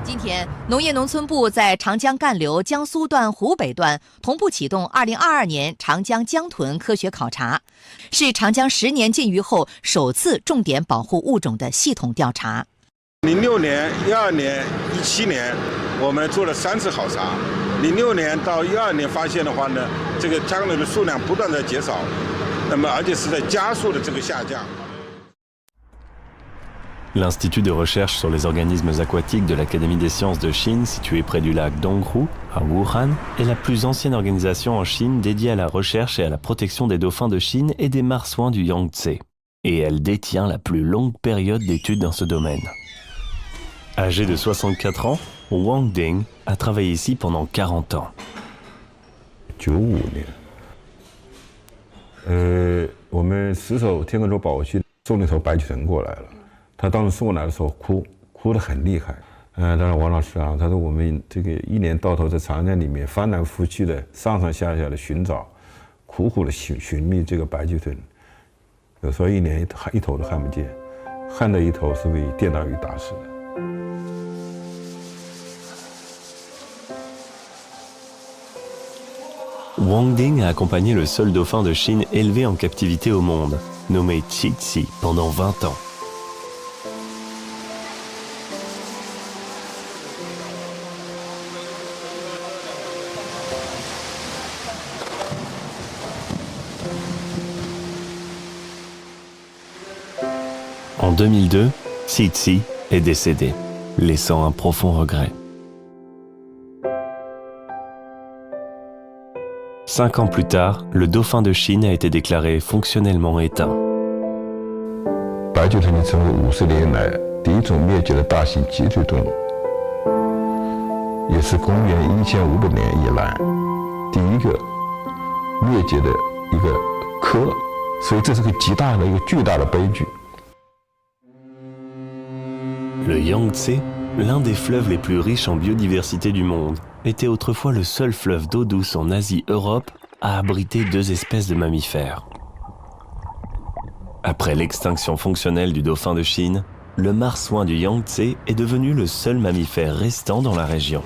今天，农业农村部在长江干流江苏段湖北段同步启动2022年长江江豚科学考察，是长江10年禁渔后首次重点保护物种的系统调查。06年、12年、17年，我们做了3次考察。06年到12年发现的话呢，这个江流的数量不断在减少，那么而且是在加速的这个下降。L'Institut de recherche sur les organismes aquatiques de l'Académie des sciences de Chine, situé près du lac Donghu, à Wuhan, est la plus ancienne organisation en Chine dédiée à la recherche et à la protection des dauphins de Chine et des marsouins du Yangtze. Et elle détient la plus longue période d'études dans ce domaine. Âgé de 64 ans, Wang Ding a travaillé ici pendant 40 ans. 95年，我们10艘天鹅洲保护区送了一头白鳍豚过来了。他当时送过来的时候哭得很厉害。当然王老师啊，他说我们这个一年到头在长江里面翻来覆去的上上下下的寻找，苦苦的寻觅这个白鳍豚，有时候一年一头都看不见，看到一头是被电导鱼打死的。Wang Ding a accompagné le seul dauphin de Chine élevé en captivité au monde, nommé Qixi, pendant 20 ans. En 2002, Qixi est décédé, laissant un profond regret. 5 ans plus tard, le dauphin de Chine a été déclaré fonctionnellement éteint. 白鳍豚成为50年来第一种灭绝的大型脊椎动物，也是公元1500年以来第一个灭绝的一个科，所以这是个极大的一个巨大的悲剧。 Le Yangtze, l'un des fleuves les plus riches en biodiversité du monde, était autrefois le seul fleuve d'eau douce en Asie-Europe à abriter 2 espèces de mammifères. Après l'extinction fonctionnelle du dauphin de Chine, le marsouin du Yangtze est devenu le seul mammifère restant dans la région.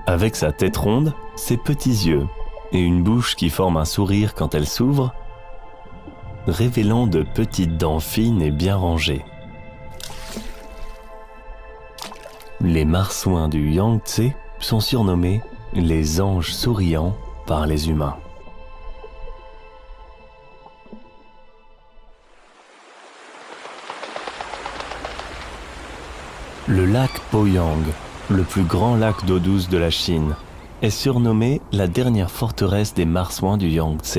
Avec sa tête ronde, ses petits yeux et une bouche qui forme un sourire quand elle s'ouvre, révélant de petites dents fines et bien rangées. Les marsouins du Yangtze sont surnommés les anges souriants par les humains. Le lac Poyang, le plus grand lac d'eau douce de la Chine, est surnommé la dernière forteresse des marsouins du Yangtze.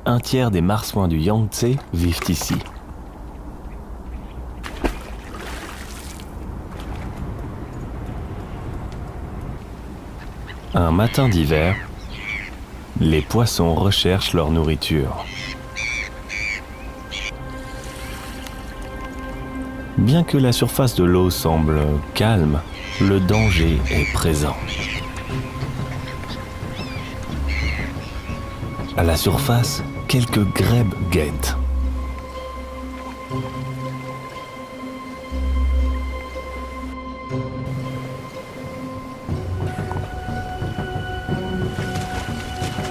1/3 des marsouins du Yangtze vivent ici. Un matin d'hiver, les poissons recherchent leur nourriture. Bien que la surface de l'eau semble calme, le danger est présent. À la surface, quelques grèbes guettent.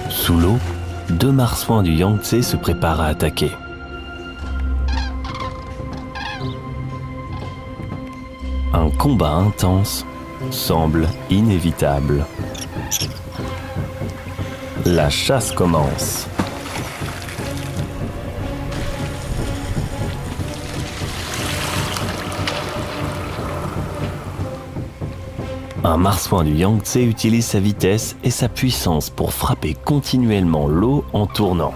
Sous l'eau, 2 marsouins du Yangtze se préparent à attaquer. Un combat intense semble inévitable. La chasse commence. Un marsouin du Yangtze utilise sa vitesse et sa puissance pour frapper continuellement l'eau en tournant.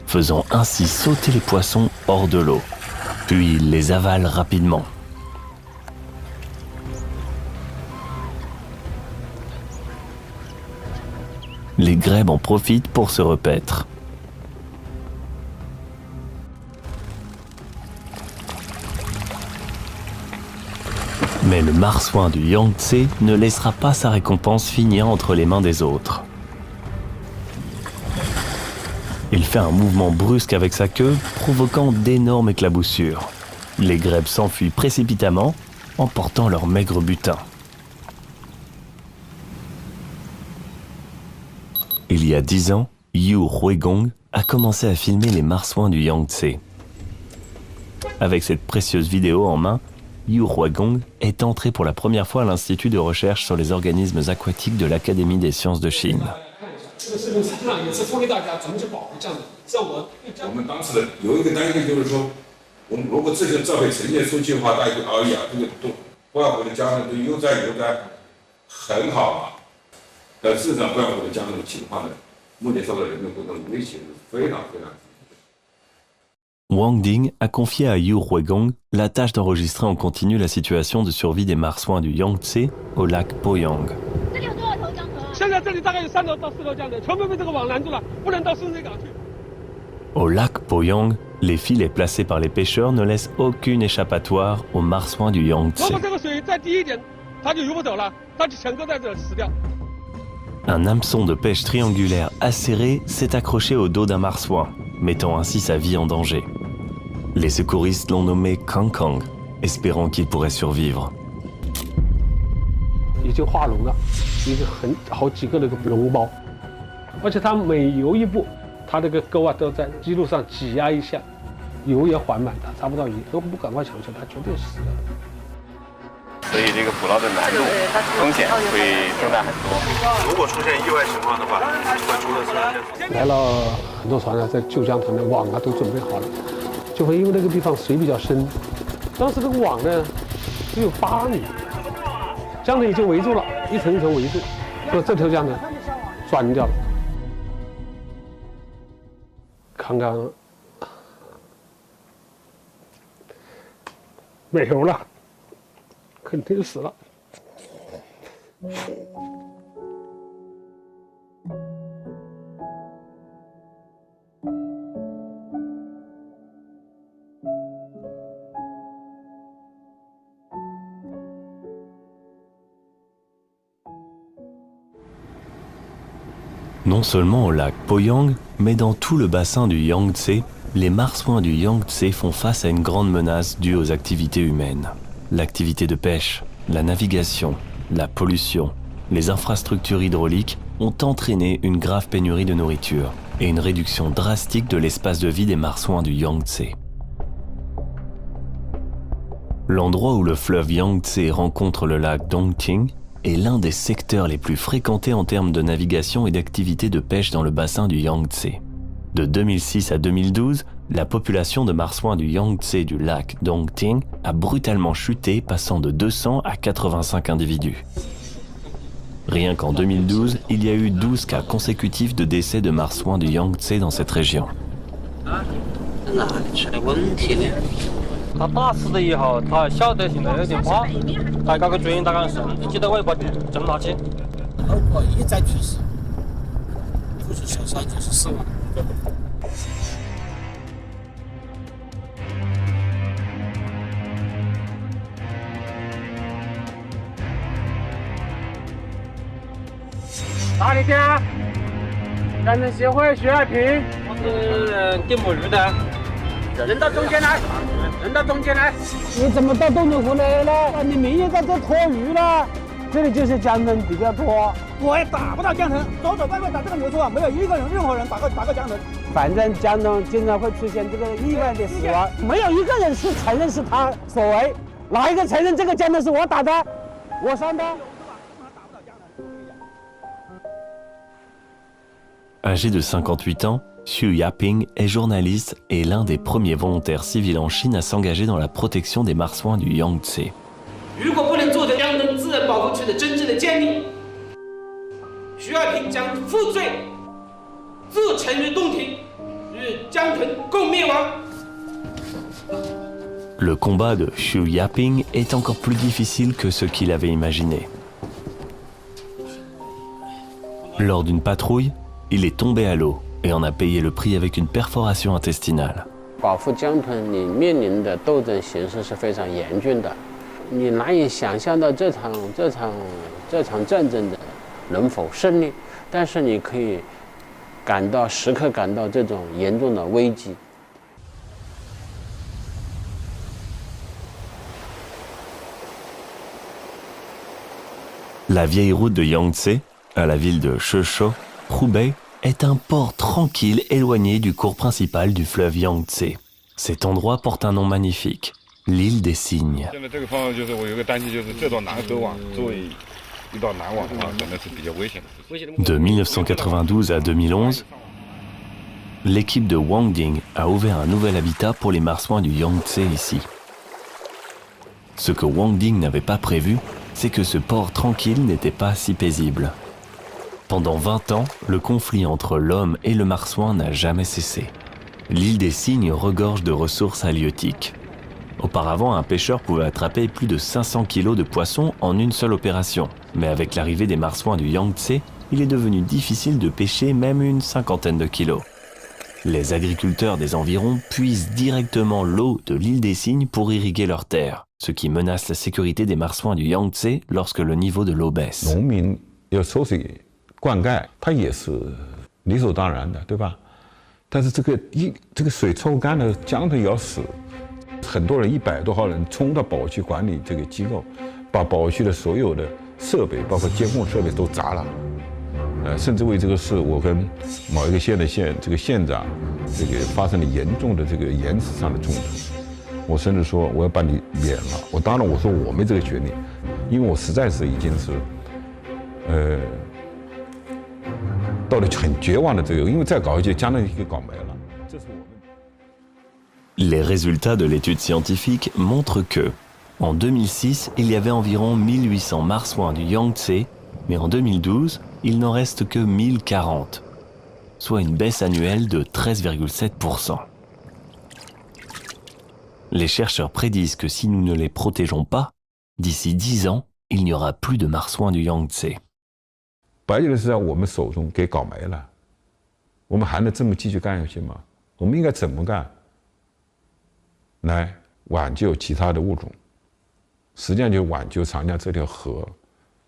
Faisant ainsi sauter les poissons hors de l'eau, puis il les avale rapidement. Les grèbes en profitent pour se repaître. Mais le marsouin du Yangtze ne laissera pas sa récompense finir entre les mains des autres. Il fait un mouvement brusque avec sa queue, provoquant d'énormes éclaboussures. Les grèbes s'enfuient précipitamment, emportant leur maigre butin. Il y a 10 ans, Yu Huigong a commencé à filmer les marsouins du Yangtze. Avec cette précieuse vidéo en main, Yu Huigong est entré pour la première fois à l'Institut de recherche sur les organismes aquatiques de l'Académie des sciences de Chine. Wang Ding a confié à Yu Huigong la tâche d'enregistrer en continu la situation de survie des marsouins du Yangtze au lac Poyang. Au lac Poyang, les filets placés par les pêcheurs ne laissent aucune échappatoire aux marsouins du Yangtze. Un hameçon de pêche triangulaire acéré s'est accroché au dos d'un marsouin, mettant ainsi sa vie en danger. Les secouristes l'ont nommé Kang Kang, espérant qu'il pourrait survivre. Non seulement au lac Poyang, mais dans tout le bassin du Yangtze, les marsouins du Yangtze font face à une grande menace due aux activités humaines. L'activité de pêche, la navigation, la pollution, les infrastructures hydrauliques ont entraîné une grave pénurie de nourriture et une réduction drastique de l'espace de vie des marsouins du Yangtze. L'endroit où le fleuve Yangtze rencontre le lac Dongting est l'un des secteurs les plus fréquentés en termes de navigation et d'activité de pêche dans le bassin du Yangtze. De 2006 à 2012, la population de marsouins du Yangtze du lac Dongting a brutalement chuté, passant de 200 à 85 individus. Rien qu'en 2012, il y a eu 12 cas consécutifs de décès de marsouins du Yangtze dans cette région. 他大吃了以后，他晓得现在有点慌，他搞个转运打杆绳，记得我要把针拿起。包括一再去世，不是受伤就是死亡。哪里去啊？咱们协会徐爱平，我是电母鱼的。人到中间来，人到中间来。你怎么到洞洞湖来了？你明明在这拖鱼了。这里就是江豚比较多。我也打不到江豚，走走怪怪打这个牛车啊，没有一个人任何人打过江豚。反正江豚经常会出现这个意外的死亡，没有一个人是承认是他所为。哪一个承认这个江豚是我打的，我伤的？Âgé de 58 ans, Xu Yaping est journaliste et l'un des premiers volontaires civils en Chine à s'engager dans la protection des marsouins du Yangtze. Le combat de Xu Yaping est encore plus difficile que ce qu'il avait imaginé. Lors d'une patrouille, il est tombé à l'eau et en a payé le prix avec une perforation intestinale. 保护江豚，你面临的斗争形势是非常严峻的。你难以想象到这场战争的能否胜利，但是你可以时刻感到这种严重的危机。La vieille route de Yangtze, à la ville de Shesho, Hubei, est un port tranquille éloigné du cours principal du fleuve Yangtze. Cet endroit porte un nom magnifique, l'île des Cygnes. De 1992 à 2011, l'équipe de Wang Ding a ouvert un nouvel habitat pour les marsouins du Yangtze ici. Ce que Wang Ding n'avait pas prévu, c'est que ce port tranquille n'était pas si paisible. Pendant 20 ans, le conflit entre l'homme et le marsouin n'a jamais cessé. L'île des Cygnes regorge de ressources halieutiques. Auparavant, un pêcheur pouvait attraper plus de 500 kilos de poissons en une seule opération. Mais avec l'arrivée des marsouins du Yangtze, il est devenu difficile de pêcher même une 50aine de kilos. Les agriculteurs des environs puisent directement l'eau de l'île des Cygnes pour irriguer leurs terres, ce qui menace la sécurité des marsouins du Yangtze lorsque le niveau de l'eau baisse. 农民要抽水灌溉，它也是理所当然的，对吧？但是这个水抽干了，江头也要死，很多人100多号人冲到保区管理这个机构，把保区的所有的设备，包括监控设备都砸了。甚至为这个事，我跟某一个县的县长，发生了严重的言辞上的冲突。我甚至说我要把你免了。当然我说我没这个权利，因为我实在是已经是，到了很绝望的因为再搞下去，将来就搞没了。这是我们。Les résultats de l'étude scientifique montrent que, en 2006, il y avait environ 1800 marsouins du Yangtze, mais en 2012, il n'en reste que 1040, soit une baisse annuelle de 13,7%. Les chercheurs prédisent que si nous ne les protégeons pas, d'ici 10 ans, il n'y aura plus de marsouins du Yangtze. 白酒是在我们手中给搞没了，我们还能这么继续干下去吗？我们应该怎么干，来挽救其他的物种？实际上就是挽救长江这条河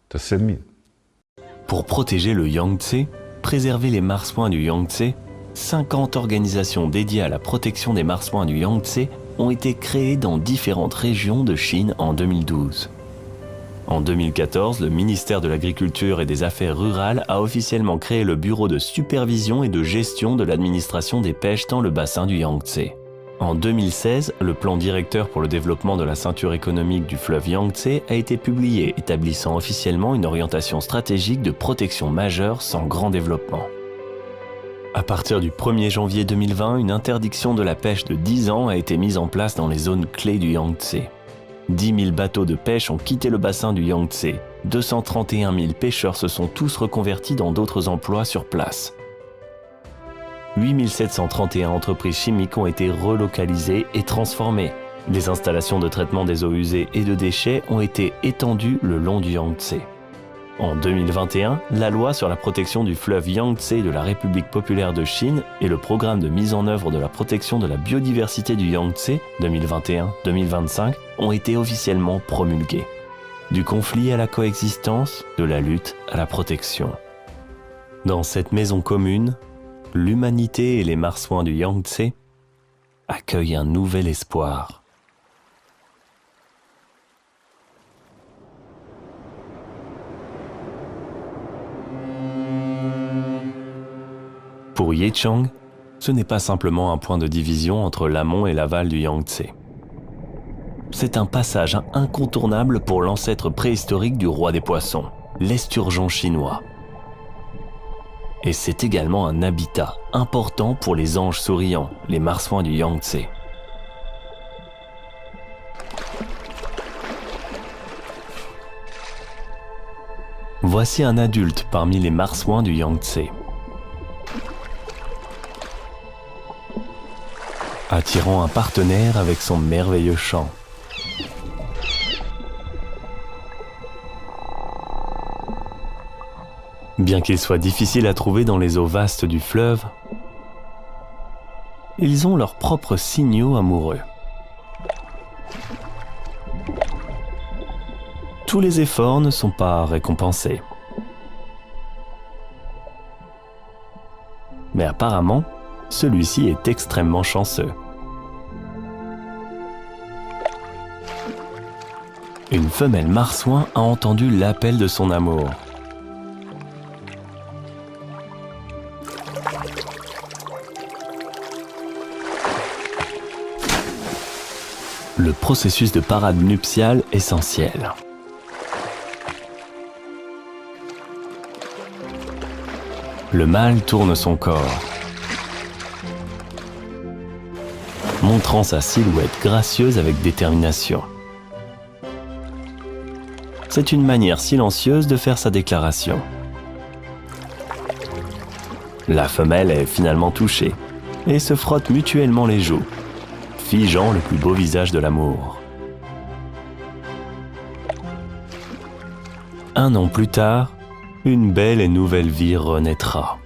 的生命。Pour protéger le Yangtze, préserver les marsouins du Yangtze, 50 organisations dédiées à la protection des marsouins du Yangtze ont été créées dans différentes régions de Chine en 2012. En 2014, le ministère de l'Agriculture et des Affaires rurales a officiellement créé le Bureau de supervision et de gestion de l'administration des pêches dans le bassin du Yangtze. En 2016, le plan directeur pour le développement de la ceinture économique du fleuve Yangtze a été publié, établissant officiellement une orientation stratégique de protection majeure sans grand développement. À partir du 1er janvier 2020, une interdiction de la pêche de 10 ans a été mise en place dans les zones clés du Yangtze. 10 000 bateaux de pêche ont quitté le bassin du Yangtze. 231 000 pêcheurs se sont tous reconvertis dans d'autres emplois sur place. 8 731 entreprises chimiques ont été relocalisées et transformées. Les installations de traitement des eaux usées et de déchets ont été étendues le long du Yangtze. En 2021, la loi sur la protection du fleuve Yangtze de la République populaire de Chine et le programme de mise en œuvre de la protection de la biodiversité du Yangtze 2021-2025 ont été officiellement promulgués. Du conflit à la coexistence, de la lutte à la protection. Dans cette maison commune, l'humanité et les marsouins du Yangtze accueillent un nouvel espoir. Pour Ye Chang, ce n'est pas simplement un point de division entre l'amont et l'aval du Yangtze. C'est un passage incontournable pour l'ancêtre préhistorique du roi des poissons, l'esturgeon chinois. Et c'est également un habitat important pour les anges souriants, les marsouins du Yangtze. Voici un adulte parmi les marsouins du Yangtze. Attirant un partenaire avec son merveilleux chant. Bien qu'ils soient difficiles à trouver dans les eaux vastes du fleuve, ils ont leurs propres signaux amoureux. tous les efforts ne sont pas récompensés. Mais apparemment, celui-ci est extrêmement chanceux. Une femelle marsouin a entendu l'appel de son amour. Le processus de parade nuptiale essentiel. Le mâle tourne son corps, montrant sa silhouette gracieuse avec détermination. C'est une manière silencieuse de faire sa déclaration. La femelle est finalement touchée et se frotte mutuellement les joues, figeant le plus beau visage de l'amour. Un an plus tard, une belle et nouvelle vie renaîtra.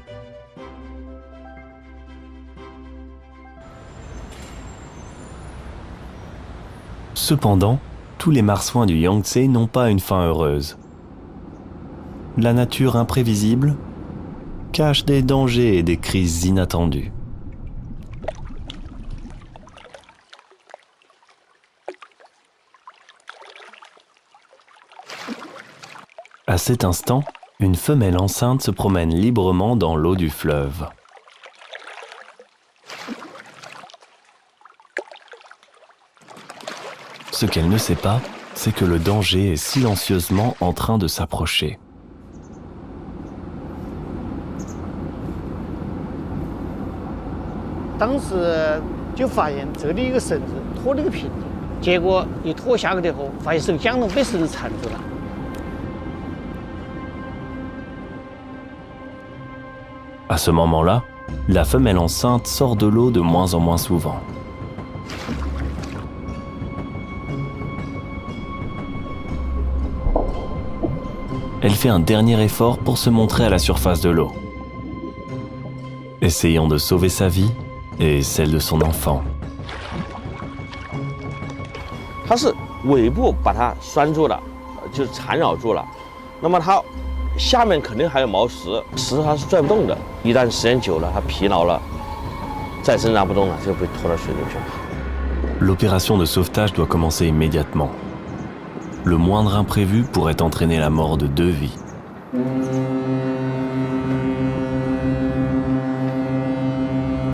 Cependant, tous les marsouins du Yangtze n'ont pas une fin heureuse. La nature imprévisible cache des dangers et des crises inattendues. À cet instant, une femelle enceinte se promène librement dans l'eau du fleuve. Ce qu'elle ne sait pas, c'est que le danger est silencieusement en train de s'approcher. À ce moment-là, la femelle enceinte sort de l'eau de moins en moins souvent. Elle fait un dernier effort pour se montrer à la surface de l'eau, essayant de sauver sa vie et celle de son enfant. 它是尾部把它拴住了，就是缠绕住了。那么它下面肯定还有锚石，石它是拽不动的。一旦时间久了，它疲劳了，再挣扎不动了，就被拖到水里去了。L'opération de sauvetage doit commencer immédiatement. Le moindre imprévu pourrait entraîner la mort de 2 vies.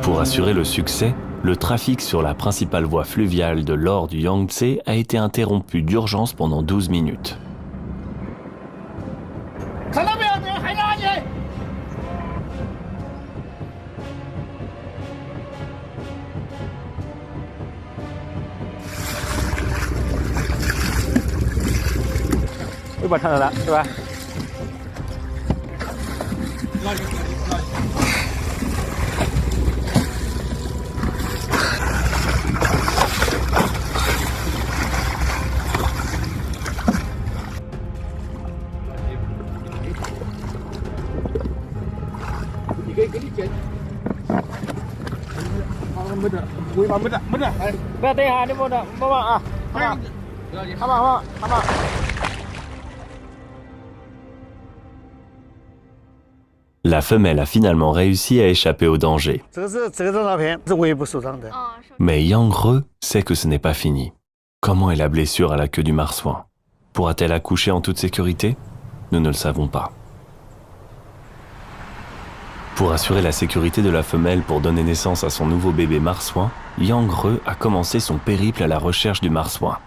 Pour assurer le succès, le trafic sur la principale voie fluviale de l'Or du Yangtze a été interrompu d'urgence pendant 12 minutes. La femelle a finalement réussi à échapper au danger. Mais Yang Re sait que ce n'est pas fini. Comment est la blessure à la queue du marsouin? Pourra-t-elle accoucher en toute sécurité? Nous ne le savons pas. Pour assurer la sécurité de la femelle pour donner naissance à son nouveau bébé marsouin, Yang Re a commencé son périple à la recherche du marsouin.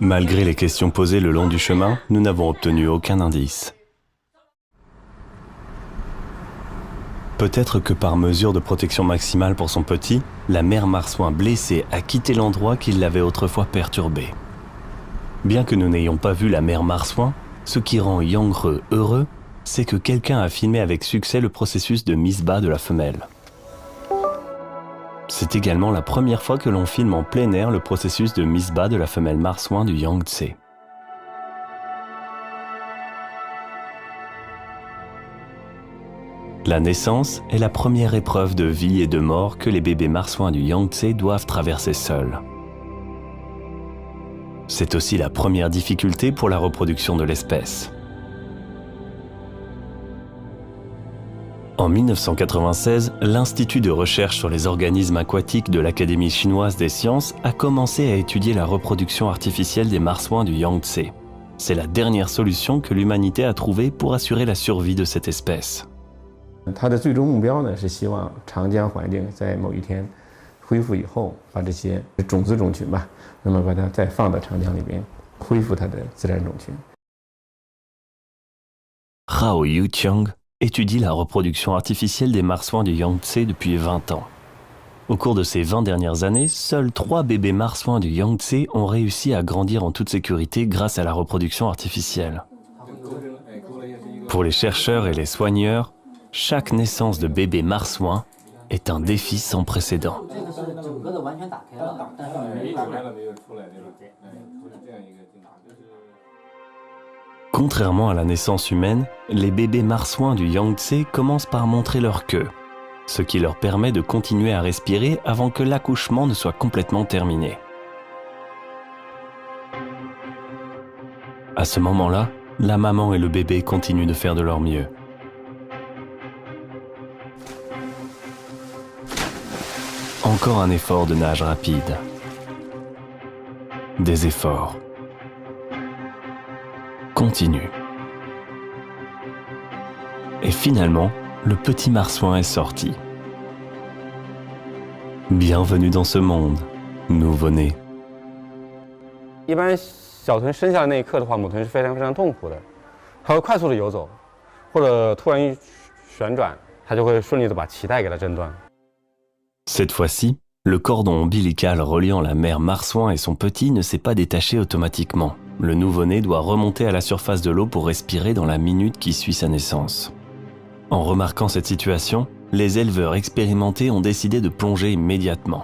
Malgré les questions posées le long du chemin, nous n'avons obtenu aucun indice. Peut-être que par mesure de protection maximale pour son petit, la mère marsouin blessée a quitté l'endroit qui l'avait autrefois perturbé. Bien que nous n'ayons pas vu la mère marsouin, ce qui rend Yang He heureux, c'est que quelqu'un a filmé avec succès le processus de mise bas de la femelle. C'est également la première fois que l'on filme en plein air le processus de mise bas de la femelle marsouin du Yangtze. La naissance est la première épreuve de vie et de mort que les bébés marsouins du Yangtze doivent traverser seuls. C'est aussi la première difficulté pour la reproduction de l'espèce. En 1996, l'Institut de recherche sur les organismes aquatiques de l'Académie chinoise des sciences a commencé à étudier la reproduction artificielle des marsouins du Yangtze. C'est la dernière solution que l'humanité a trouvée pour assurer la survie de cette espèce. 它的最终目标呢是希望长江环境在某一天恢复以后，把这些种子种群吧，那么把它再放到长江里边，恢复它的自然种群。Hao Yuqiang étudie la reproduction artificielle des marsouins du Yangtze depuis 20 ans. Au cours de ces 20 dernières années, seuls 3 bébés marsouins du Yangtze ont réussi à grandir en toute sécurité grâce à la reproduction artificielle. Pour les chercheurs et les soigneurs, chaque naissance de bébé marsouin est un défi sans précédent. Contrairement à la naissance humaine, les bébés marsouins du Yangtze commencent par montrer leur queue, ce qui leur permet de continuer à respirer avant que l'accouchement ne soit complètement terminé. À ce moment-là, la maman et le bébé continuent de faire de leur mieux. Encore un effort de nage rapide. Des efforts. Continue. Et finalement, le petit marsouin est sorti. Bienvenue dans ce monde, nouveau-né. 一般小豚生下来那一刻的话，母豚是非常非常痛苦的，它会快速的游走，或者突然一旋转，它就会顺利的把脐带给它挣断。 Cette fois-ci, le cordon ombilical reliant la mère marsouin et son petit ne s'est pas détaché automatiquement. Le nouveau-né doit remonter à la surface de l'eau pour respirer dans la minute qui suit sa naissance. En remarquant cette situation, les éleveurs expérimentés ont décidé de plonger immédiatement.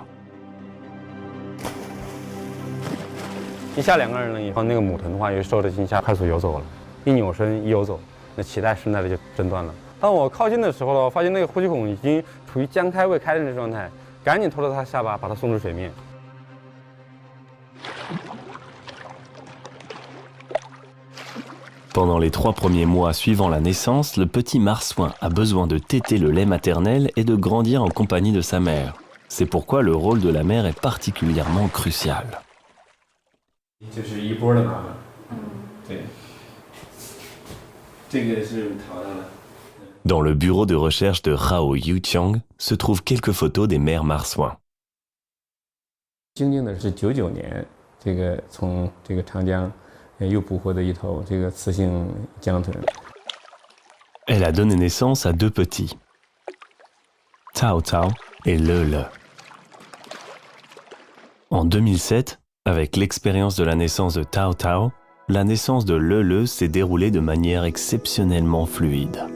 一下两个人了以后，那个母豚的话，由于受了惊吓，快速游走了，一扭身一游走，那脐带顺带的就挣断了。当我靠近的时候呢，我发现那个呼吸孔已经处于将开未开的状态，赶紧拖着它下巴，把它送出水面。 Pendant les 3 premiers mois suivant la naissance, le petit marsouin a besoin de téter le lait maternel et de grandir en compagnie de sa mère. C'est pourquoi le rôle de la mère est particulièrement crucial. Dans le bureau de recherche de Hao Yuqiang se trouvent quelques photos des mères marsouins. 经经的是99年，这个从这个长江又捕获的一头这个雌性江豚。 Elle a donné naissance à 2 petits, Tao Tao et Le Le. En 2007, avec l'expérience de la naissance de Tao Tao, la naissance de Le Le s'est déroulée de manière exceptionnellement fluide.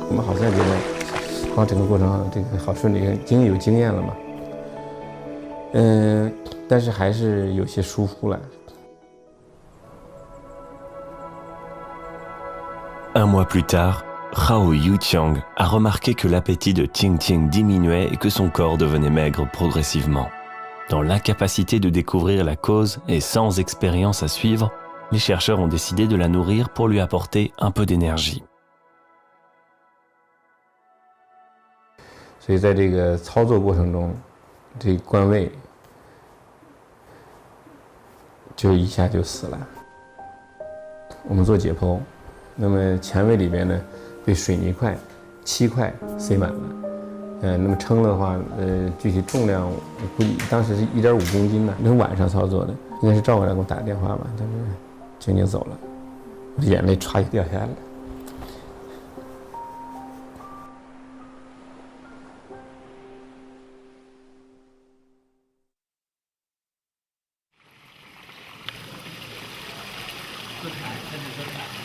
我们好像觉得，好，整个过程这个好顺利，有经验了嘛。但是还是有些疏忽了。Un mois plus tard, Hao Yuqiang a remarqué que l'appétit de Ting Ting diminuait et que son corps devenait maigre progressivement. Dans l'incapacité de découvrir la cause et sans expérience à suivre, les chercheurs ont décidé de la nourrir pour lui apporter un peu d'énergie. 所以在这个操作过程中，这个官位就一下就死了。我们做解剖，那么前胃里边呢被水泥块7块塞满了，那么称的话，具体重量我估计当时是1.5公斤呢，那是晚上操作的，应该是赵过来给我打电话吧，他说精灵走了，我的眼泪唰就掉下来了。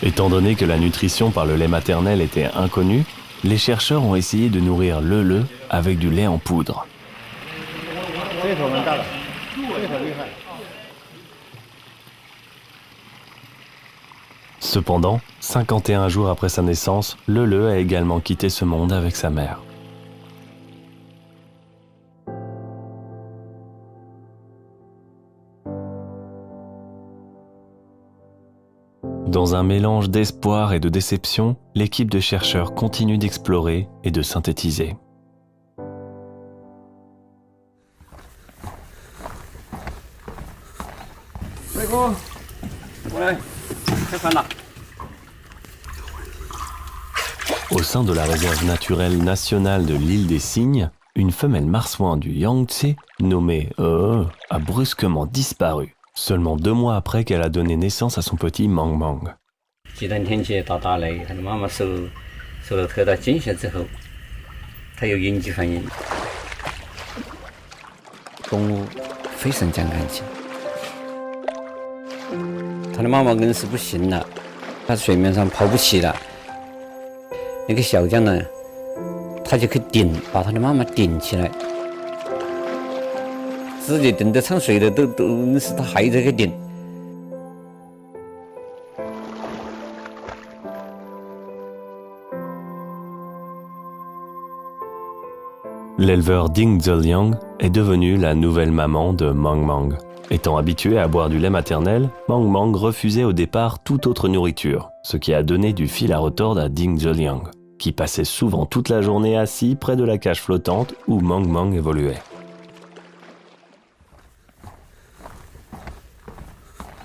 Étant donné que la nutrition par le lait maternel était inconnue, les chercheurs ont essayé de nourrir le avec du lait en poudre. Cependant, 51 jours après sa naissance, le a également quitté ce monde avec sa mère. Dans un mélange d'espoir et de déception, l'équipe de chercheurs continue d'explorer et de synthétiser. Au sein de la réserve naturelle nationale de l'île des Cygnes, une femelle marsouin du Yangtze, nommée a brusquement disparu, seulement 2 mois après qu'elle a donné naissance à son petit Mang Mang. 极端天气到大雷，它的妈妈受到特大惊吓之后，它有应激反应。动物非常讲感情，它的妈妈硬是不行了，它水面上跑不起了。那个小将呢，他就去顶，把他的妈妈顶起来，自己顶得上水的都是他还在去顶。 L'éleveur Ding Zeliang est devenu la nouvelle maman de Mang Mang. Étant habitué à boire du lait maternel, Mang Mang refusait au départ toute autre nourriture, ce qui a donné du fil à retordre à Ding Zeliang, qui passait souvent toute la journée assis près de la cage flottante où Mang Mang évoluait.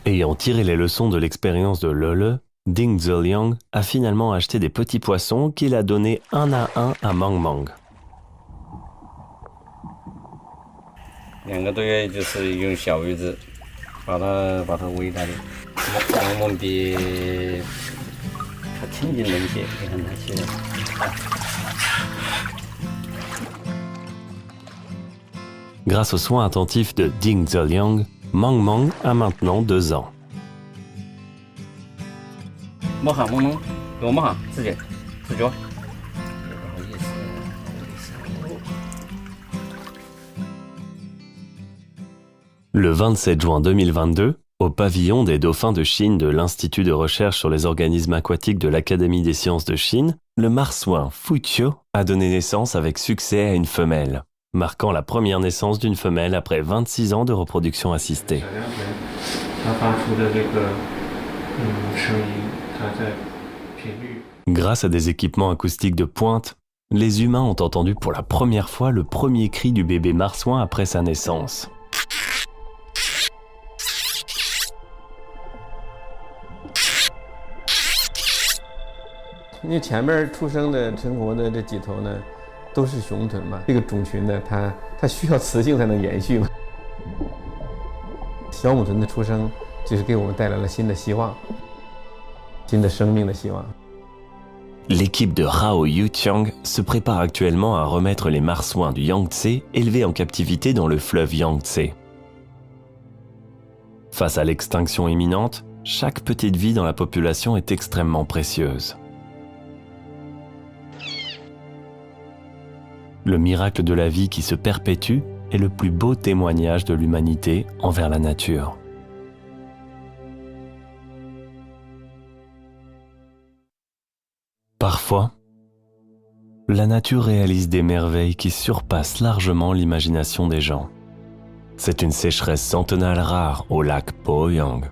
Ayant tiré les leçons de l'expérience de Le, Ding Zeliang a finalement acheté des petits poissons qu'il a donnés un à Mang Mang. 2个多月就是用小鱼子把它喂大的，芒芒比它轻盈了一些，你看它现在。Grâce aux soins attentifs de Ding Zeliang, Mang Mang a maintenant 2 ans. 摸哈萌萌，给我摸哈，自觉。 Le 27 juin 2022, au pavillon des dauphins de Chine de l'Institut de recherche sur les organismes aquatiques de l'Académie des sciences de Chine, le marsouin Fuqiu a donné naissance avec succès à une femelle, marquant la première naissance d'une femelle après 26 ans de reproduction assistée. Grâce à des équipements acoustiques de pointe, les humains ont entendu pour la première fois le premier cri du bébé marsouin après sa naissance.因为前面出生的成活的这几头呢，都是雄豚嘛，这个种群呢，它需要雌性才能延续嘛。小母豚的出生，就是给我们带来了新的希望，新的生命的希望。 L'équipe de Rao Yuqiang se prépare actuellement à remettre les marsouins du Yangtze élevés en captivité dans le fleuve Yangtze. Face à l'extinction imminente, chaque petite vie dans la population est extrêmement précieuse. Le miracle de la vie qui se perpétue est le plus beau témoignage de l'humanité envers la nature. Parfois, la nature réalise des merveilles qui surpassent largement l'imagination des gens. C'est une sécheresse centennale rare au lac Poyang.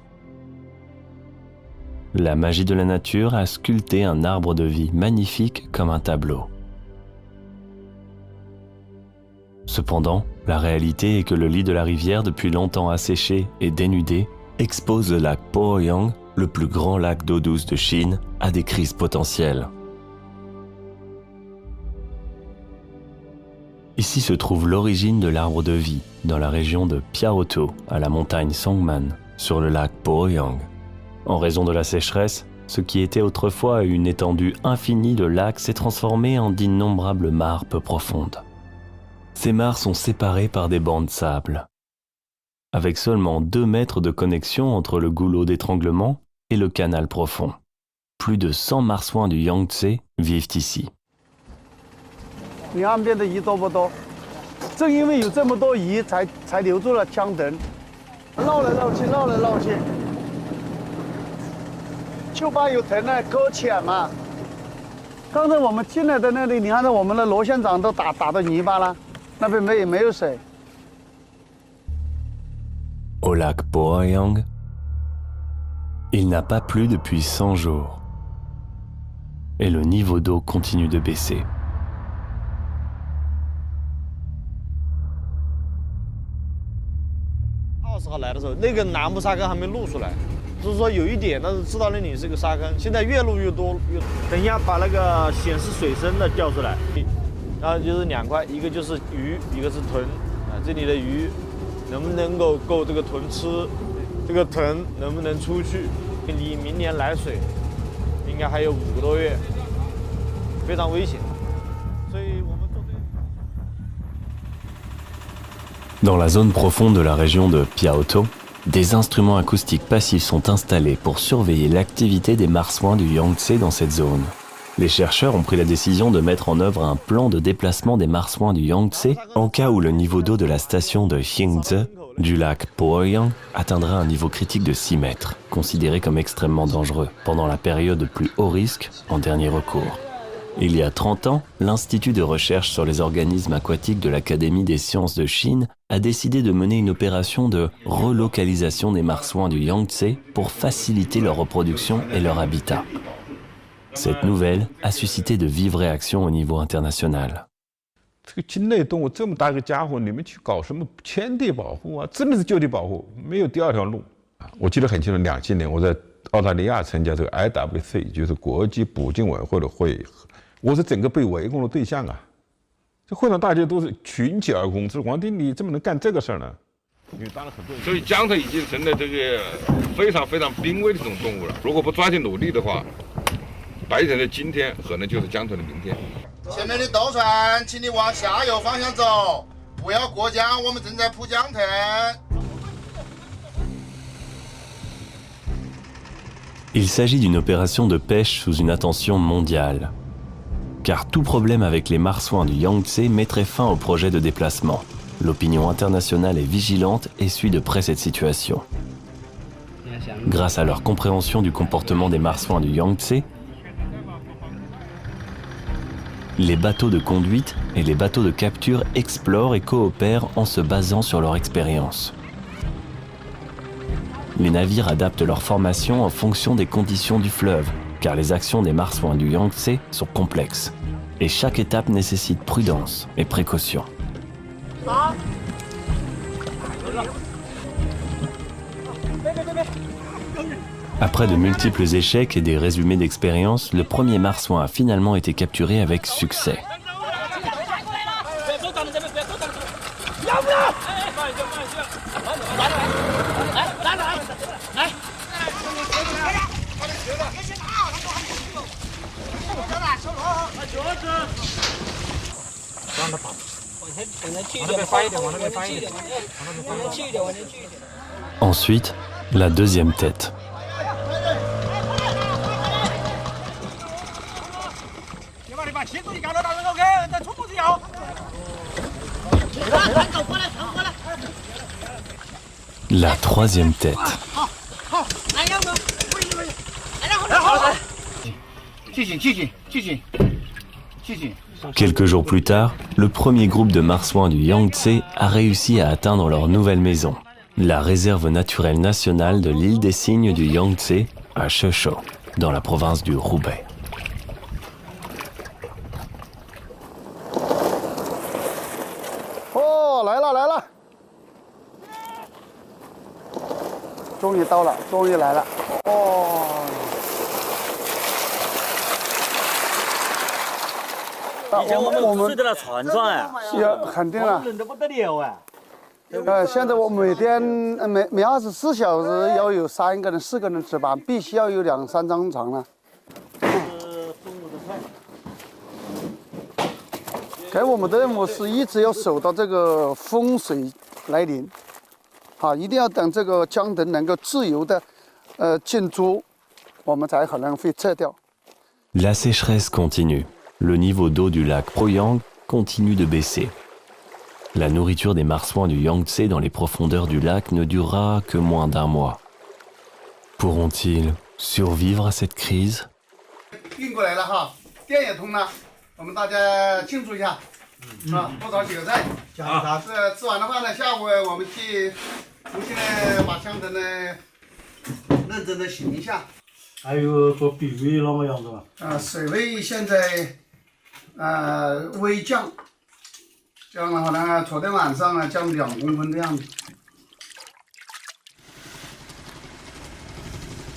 La magie de la nature a sculpté un arbre de vie magnifique comme un tableau. Cependant, la réalité est que le lit de la rivière, depuis longtemps asséché et dénudé, expose le lac Poyang, le plus grand lac d'eau douce de Chine, à des crises potentielles. Ici se trouve l'origine de l'arbre de vie, dans la région de Piaotou, à la montagne Songman, sur le lac Poyang. En raison de la sécheresse, ce qui était autrefois une étendue infinie de lacs s'est transformé en d'innombrables mares peu profondes. Ces mares sont séparées par des bancs de sable, avec seulement 2 mètres de connexion entre le goulot d'étranglement et le canal profond. Plus de 100 marsouins du Yangtze vivent ici. 你岸边的鱼多不多？正因为有这么多鱼，才留住了江豚。绕来绕去，绕来绕去，就怕有豚呢搁浅嘛。刚才我们进来的那里，你看到我们的螺旋桨都打到泥巴了，那边没有水。 Au lac Poayang, il n'a pas plu depuis 100 jours. Et le niveau d'eau continue de baisser. 20号来的时候，那个楠木沙坑还没露出来，就是说有一点，但是知道那里是个沙坑。现在越露越多，等一下把那个显示水深的调出来，然后就是2块，一个就是鱼，一个是豚啊。这里的鱼能不能够这个豚吃，这个豚能不能出去？离明年来水应该还有5个多月，非常危险。所以我们做这。 Dans la zone profonde de la région de Piaotou, des instruments acoustiques passifs sont installés pour surveiller l'activité des marsouins du Yangtze dans cette zone. Les chercheurs ont pris la décision de mettre en œuvre un plan de déplacement des marsouins du Yangtze en cas où le niveau d'eau de la station de Xingze du lac Poyang atteindrait un niveau critique de 6 mètres, considéré comme extrêmement dangereux pendant la période de plus haut risque en dernier recours. Il y a 30 ans, l'Institut de recherche sur les organismes aquatiques de l'Académie des sciences de Chine a décidé de mener une opération de relocalisation des marsouins du Yangtze pour faciliter leur reproduction et leur habitat. Cette nouvelle a suscité de vives réactions au niveau international. 这个鲸类动物这么大个家伙，你们去搞什么迁地保护啊？真的是就地保护，没有第2条路。我记得很清楚，2007年我在澳大利亚参加这个 IWC， 就是国际捕鲸委员会的会议，我是整个被围攻的对象啊。这会上大家都是群起而攻，这皇帝你怎么能干这个事儿呢？因为当然很多人，所以江豚已经成了这个非常非常濒危的这种动物了。如果不抓紧努力的话，白人的今天可能就是江豚的明天。前面的渡船，请你往下游方向走，不要过江，我们正在捕江豚。 Il s'agit d'une opération de pêche sous une attention mondiale. Car tout problème avec les marsouins du Yangtze mettrait fin au projet de déplacement. L'opinion internationale est vigilante et suit de près cette situation. Grâce à leur compréhension du comportement des marsouins du Yangtze, les bateaux de conduite et les bateaux de capture explorent et coopèrent en se basant sur leur expérience. Les navires adaptent leur formation en fonction des conditions du fleuve, car les actions des marsouins du Yangtze sont complexes. Et chaque étape nécessite prudence et précaution. Après de multiples échecs et des résumés d'expérience, le premier marsouin a finalement été capturé avec succès. Ensuite, la deuxième tête. La troisième tête. Quelques jours plus tard, le premier groupe de marsouins du Yangtze a réussi à atteindre leur nouvelle maison, la réserve naturelle nationale de l'île des Cygnes du Yangtze à Sheshou, dans la province du Hubei. Oh, 来了来了，终于到了，终于来了，哦。 以前我们睡在那船上哎，是啊，肯定了。冷得不得了哎。现在我每天每24小时要有3个人、4个人值班，必须要有2、3张床了。给我们的任务是一直要守到这个风水来临，一定要等这个江豚能够自由的进出，我们才可能会撤掉。La sécheresse continue. Le niveau d'eau du lac Proyang continue de baisser. La nourriture des marsouins du Yangtze dans les profondeurs du lac ne durera que moins d'1 mois. Pourront-ils survivre à cette crise? 运过来了哈，电也通了，我们大家庆祝一下，多炒几个菜。这吃完的话呢，下午我们去重新呢把江豚呢认真的洗一下。还有做比味那个样子吧。水位现在微降，这样的话呢，昨天晚上呢降2公分的样子。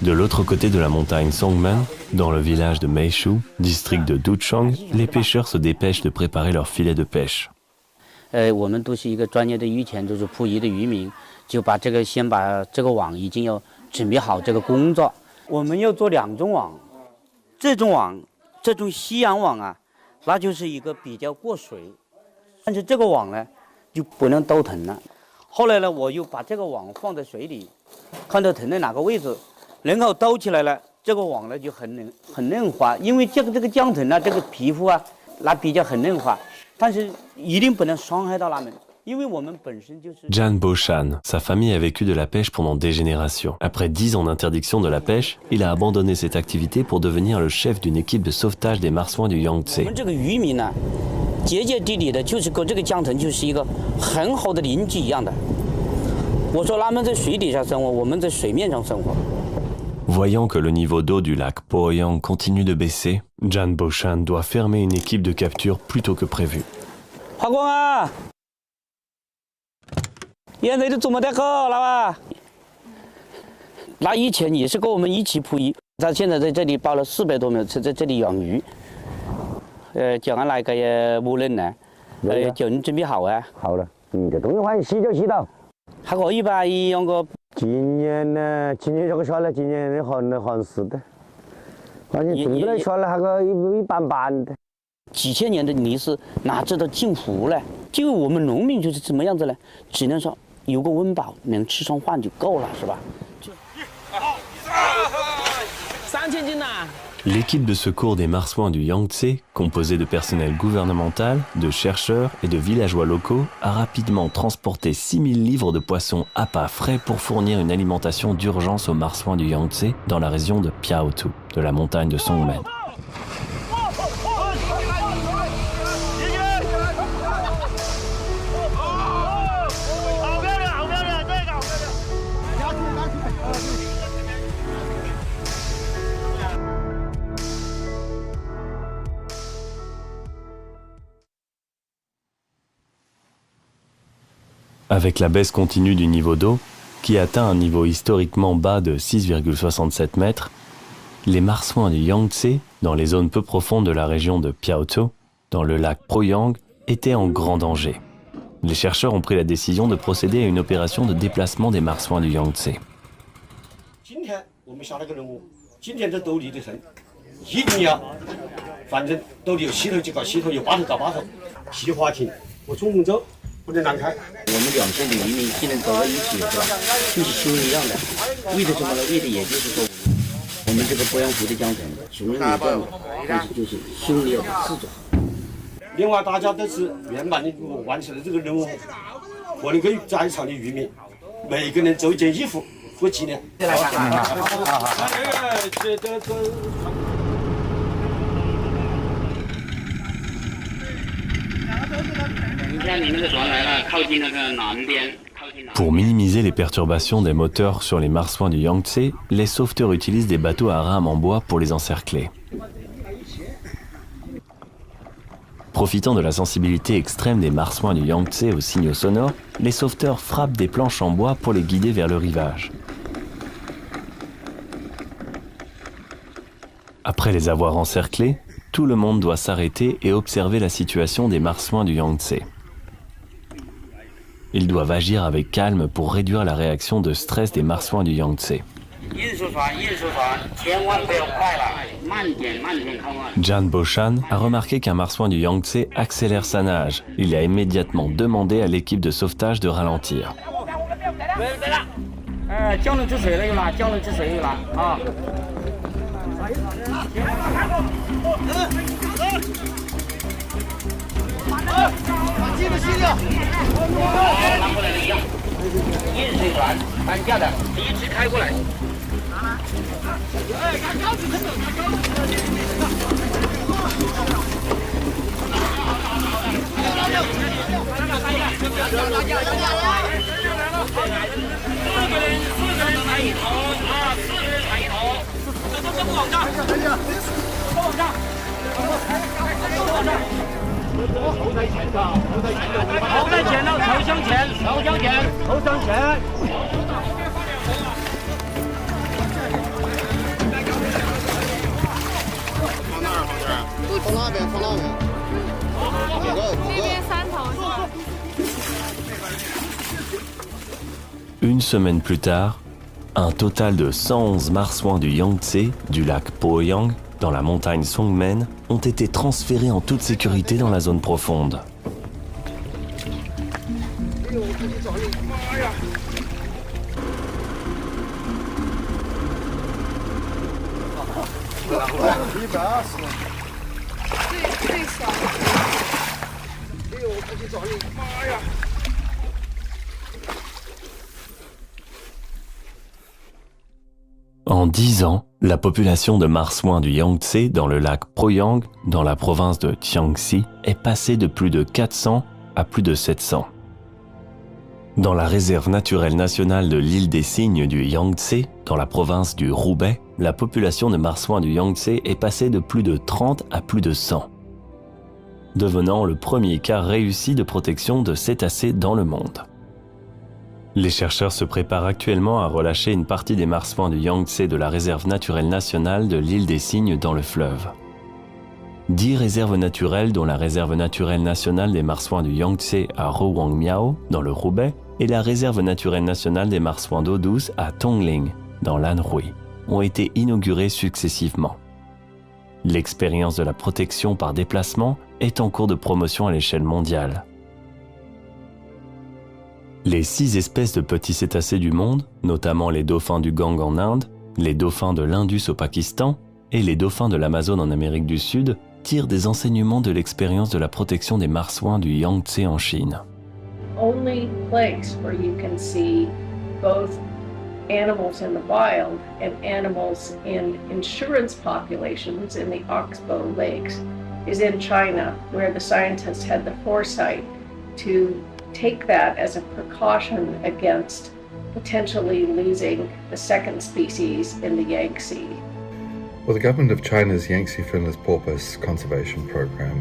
De l'autre côté de la montagne Songmen, dans le village de Meishu, district de Duchang, les pêcheurs se dépêchent de préparer leur filet de pêche. 我们都是一个专业的渔田，都是捕鱼的渔民，就先把这个网已经要准备好这个工作。我们要做2种网，这种西洋网啊，那就是一个比较过水，但是这个网呢就不能兜腾了。后来呢，我又把这个网放在水里，看到腾在哪个位置，然后兜起来了，这个网呢就很嫩滑，因为这个江豚呢，这个皮肤啊，那比较很嫩滑，但是一定不能伤害到它们。Jan Boshan, sa famille a vécu de la pêche pendant des générations. Après 10 ans d'interdiction de la pêche, il a abandonné cette activité pour devenir le chef d'une équipe de sauvetage des marsouins du Yangtze. 我们这个渔民呢，节节地里的，就是跟这个江豚就是一个很好的邻居一样的。我说他们在水底下生活，我们在水面上生活。Voyant que le niveau d'eau du lac Poyang continue de baisser, Jan Boshan doit fermer une équipe de capture plus tôt que prévu. 华光啊！现在都这么大个了吧？那以前也是跟我们一起捕鱼，他现在在这里包了400多亩，是在这里养鱼。叫俺来个也无能呢，叫你准备好啊。好了，这东西欢迎洗就洗到。还可以吧？一样个。今年这个下来，今年好似的，反正总的来说呢，还个一般般的。几千年的历史，哪知道进湖了？就我们农民就是怎么样子呢？只能说。有个温饱，能吃上饭就够了，是吧？3000斤呐！ L'équipe de secours des marsouins du Yangtze, composée de personnel gouvernemental, de chercheurs et de villageois locaux, a rapidement transporté 6000 livres de poissons à pas frais pour fournir une alimentation d'urgence aux marsouins du Yangtze dans la région de Piaotou, de la montagne de Songmen. Avec la baisse continue du niveau d'eau, qui atteint un niveau historiquement bas de 6,67 mètres, les marsouins du Yangtze, dans les zones peu profondes de la région de Piaotou, dans le lac Proyang, étaient en grand danger. Les chercheurs ont pris la décision de procéder à une opération de déplacement des marsouins du Yangtze.我们2县的渔民既然走到一起，是吧？就是心一样的，为的什么呢？为的也就是说，我们这个鄱阳湖的江豚，穷人也赚了，但是就是心里要自主。另外，大家都是圆满的完成了这个任务，我们可以在场的渔民，每个人做一件衣服做纪念。Pour minimiser les perturbations des moteurs sur les marsouins du Yangtze, les sauveteurs utilisent des bateaux à rames en bois pour les encercler. Profitant de la sensibilité extrême des marsouins du Yangtze aux signaux sonores, les sauveteurs frappent des planches en bois pour les guider vers le rivage. Après les avoir encerclés, tout le monde doit s'arrêter et observer la situation des marsouins du Yangtze. ils doivent agir avec calme pour réduire la réaction de stress des marsouins du Yangtze. Jan Boshan a remarqué qu'un marsouin du Yangtze accélère sa nage. Il a immédiatement demandé à l'équipe de sauvetage de ralentir. Une semaine plus tard, un total de 111 marsouins du Yangtze, du lac Poyang, dans la montagne Songmen, ont été transférés en toute sécurité dans la zone profonde. En 10 ans, la population de marsouins du Yangtze dans le lac Poyang, dans la province de Jiangxi, est passée de plus de 400 à plus de 700. Dans la réserve naturelle nationale de l'île des Cygnes du Yangtze, dans la province du Hubei, la population de marsouins du Yangtze est passée de plus de 30 à plus de 100, devenant le premier cas réussi de protection de cétacés dans le monde. Les chercheurs se préparent actuellement à relâcher une partie des marsouins du Yangtze de la réserve naturelle nationale de l'île des Cygnes dans le fleuve. 10 réserves naturelles, dont la réserve naturelle nationale des marsouins du Yangtze à Rouwang-Miao, dans le Hubei, et la réserve naturelle nationale des marsouins d'eau douce à Tongling, dans l'Anhui, ont été inaugurées successivement. L'expérience de la protection par déplacement est en cours de promotion à l'échelle mondiale. Les 6 espèces de petits cétacés du monde, notamment les dauphins du Gange en Inde, les dauphins de l'Indus au Pakistan et les dauphins de l'Amazone en Amérique du Sud, tirent des enseignements de l'expérience de la protection des marsouins du Yangtze en Chine. Only place where you can see both animals in the wild and animals in insurance populations in the Oxbow Lakes is in China, where the scientists had the foresight to take that as a precaution against potentially losing the second species in the Yangtze. Well, the government of China's Yangtze finless porpoise conservation program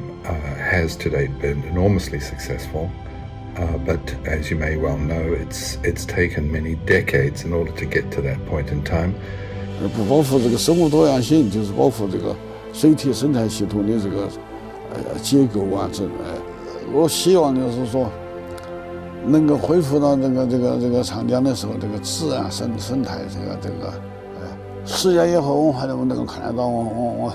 has to date been enormously successful, but as you may well know, it's taken many decades in order to get to that point in time. 不保护这个生物多样性，就是保护这个水体生态系统的这个结构完整。我希望就是说，能够恢复到这个长江的时候，这个自然生态这个10年以后，我还能够看得到我。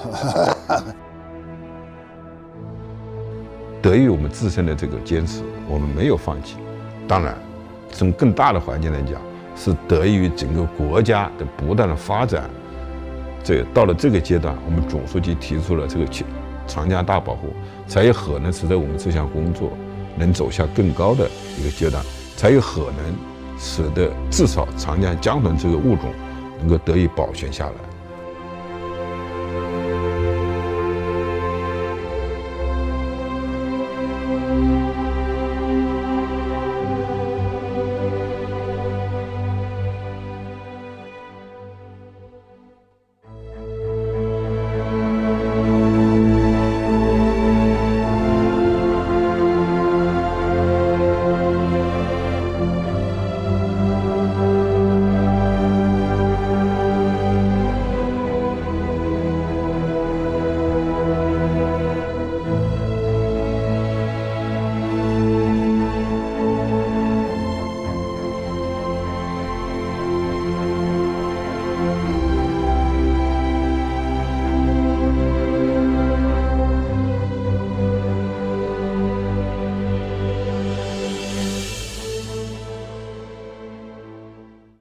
得益于我们自身的这个坚持，我们没有放弃。当然，从更大的环境来讲，是得益于整个国家的不断的发展。到了这个阶段，我们总书记提出了这个长江大保护，才有可能使得我们这项工作能走向更高的一个阶段，才有可能使得至少长江江豚这个物种能够得以保全下来。